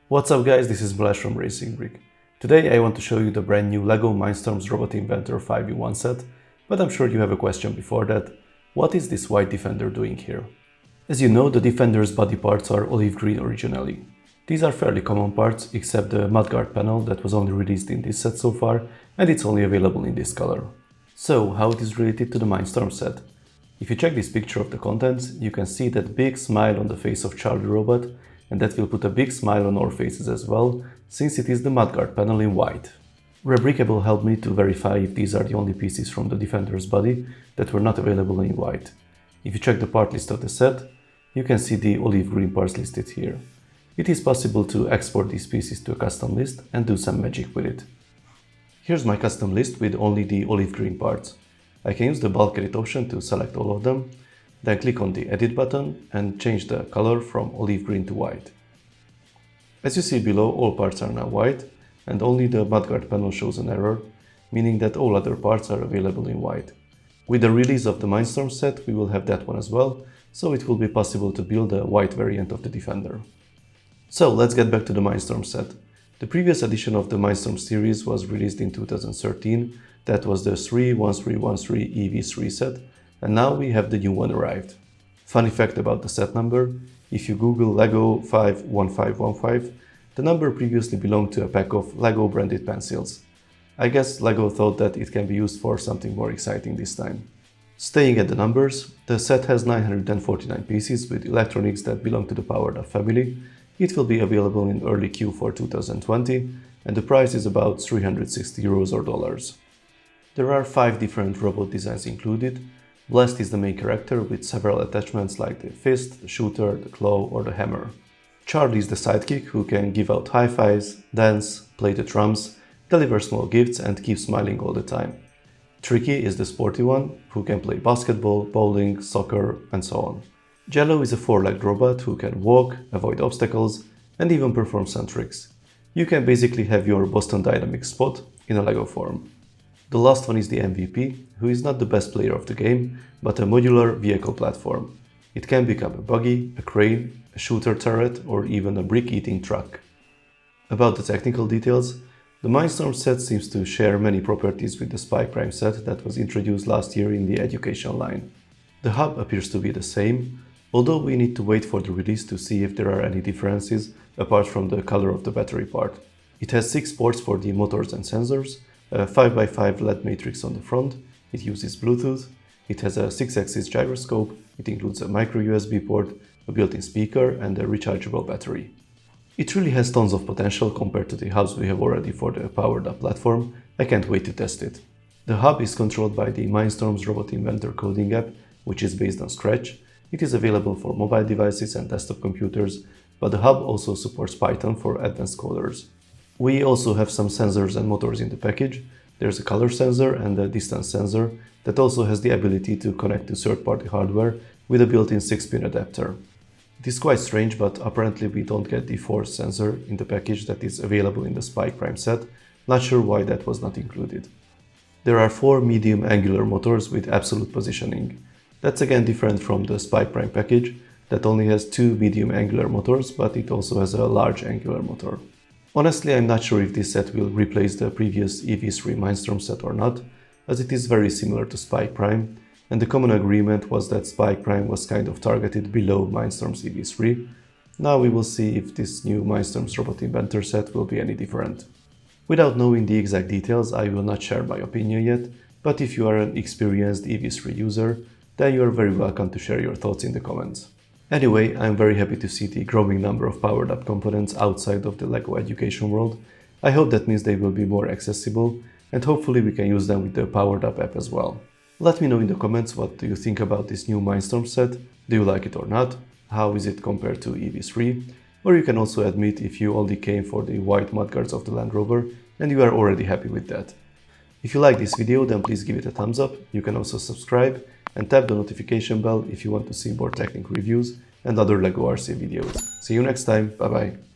What's up guys, this is Blash from Racing Brick. Today I want to show you the brand new LEGO MINDSTORMS Robot Inventor 5-in-1 set, but I'm sure you have a question before that. What is this white Defender doing here? As you know, the Defender's body parts are olive green originally. These are fairly common parts, except the mudguard panel that was only released in this set so far, and it's only available in this color. So, how it is related to the MINDSTORMS set? If you check this picture of the contents, you can see that big smile on the face of Charlie Robot, and that will put a big smile on our faces as well, since it is the mudguard panel in white. Rebrickable helped me to verify if these are the only pieces from the Defender's body that were not available in white. If you check the part list of the set, you can see the olive green parts listed here. It is possible to export these pieces to a custom list and do some magic with it. Here's my custom list with only the olive green parts. I can use the bulk edit option to select all of them, then click on the edit button and change the color from olive green to white. As you see below, all parts are now white and only the mudguard panel shows an error, meaning that all other parts are available in white. With the release of the MINDSTORMS set, we will have that one as well, so it will be possible to build a white variant of the Defender. So let's get back to the MINDSTORMS set. The previous edition of the MINDSTORMS series was released in 2013, that was the 31313 EV3 set, and now we have the new one arrived. Funny fact about the set number, if you Google LEGO 51515, the number previously belonged to a pack of LEGO branded pencils. I guess LEGO thought that it can be used for something more exciting this time. Staying at the numbers, the set has 949 pieces with electronics that belong to the powered up family. It will be available in early Q4 2020 and the price is about 360 euros or dollars. There are 5 different robot designs included. Blast is the main character with several attachments like the fist, the shooter, the claw or the hammer. Charlie is the sidekick who can give out high fives, dance, play the drums, deliver small gifts and keep smiling all the time. Tricky is the sporty one who can play basketball, bowling, soccer and so on. Jello is a 4-legged robot who can walk, avoid obstacles and even perform some tricks. You can basically have your Boston Dynamics spot in a LEGO form. The last one is the MVP, who is not the best player of the game, but a modular vehicle platform. It can become a buggy, a crane, a shooter turret or even a brick-eating truck. About the technical details, the MINDSTORMS set seems to share many properties with the Spike Prime set that was introduced last year in the education line. The hub appears to be the same, although we need to wait for the release to see if there are any differences apart from the color of the battery part. It has 6 ports for the motors and sensors, a 5x5 LED matrix on the front, it uses Bluetooth, it has a 6-axis gyroscope, it includes a micro USB port, a built-in speaker and a rechargeable battery. It really has tons of potential compared to the hubs we have already for the powered up platform. I can't wait to test it. The hub is controlled by the MINDSTORMS Robot Inventor coding app, which is based on Scratch. It is available for mobile devices and desktop computers, but the hub also supports Python for advanced coders. We also have some sensors and motors in the package. There's a color sensor and a distance sensor that also has the ability to connect to third-party hardware with a built-in 6-pin adapter. It is quite strange, but apparently we don't get the force sensor in the package that is available in the Spike Prime set. Not sure why that was not included. There are 4 medium angular motors with absolute positioning. That's again different from the Spike Prime package that only has 2 medium angular motors, but it also has a large angular motor. Honestly, I'm not sure if this set will replace the previous EV3 MINDSTORMS set or not, as it is very similar to Spike Prime, and the common agreement was that Spike Prime was kind of targeted below MINDSTORMS EV3. Now we will see if this new MINDSTORMS Robot Inventor set will be any different. Without knowing the exact details, I will not share my opinion yet, but if you are an experienced EV3 user, then you are very welcome to share your thoughts in the comments. Anyway, I'm very happy to see the growing number of powered up components outside of the LEGO education world. I hope that means they will be more accessible and hopefully we can use them with the powered up app as well. Let me know in the comments what do you think about this new MINDSTORMS set. Do you like it or not? How is it compared to EV3? Or you can also admit if you only came for the white mudguards of the Land Rover and you are already happy with that. If you like this video, then please give it a thumbs up. You can also subscribe and tap the notification bell if you want to see more Technic reviews and other LEGO RC videos. See you next time, bye bye!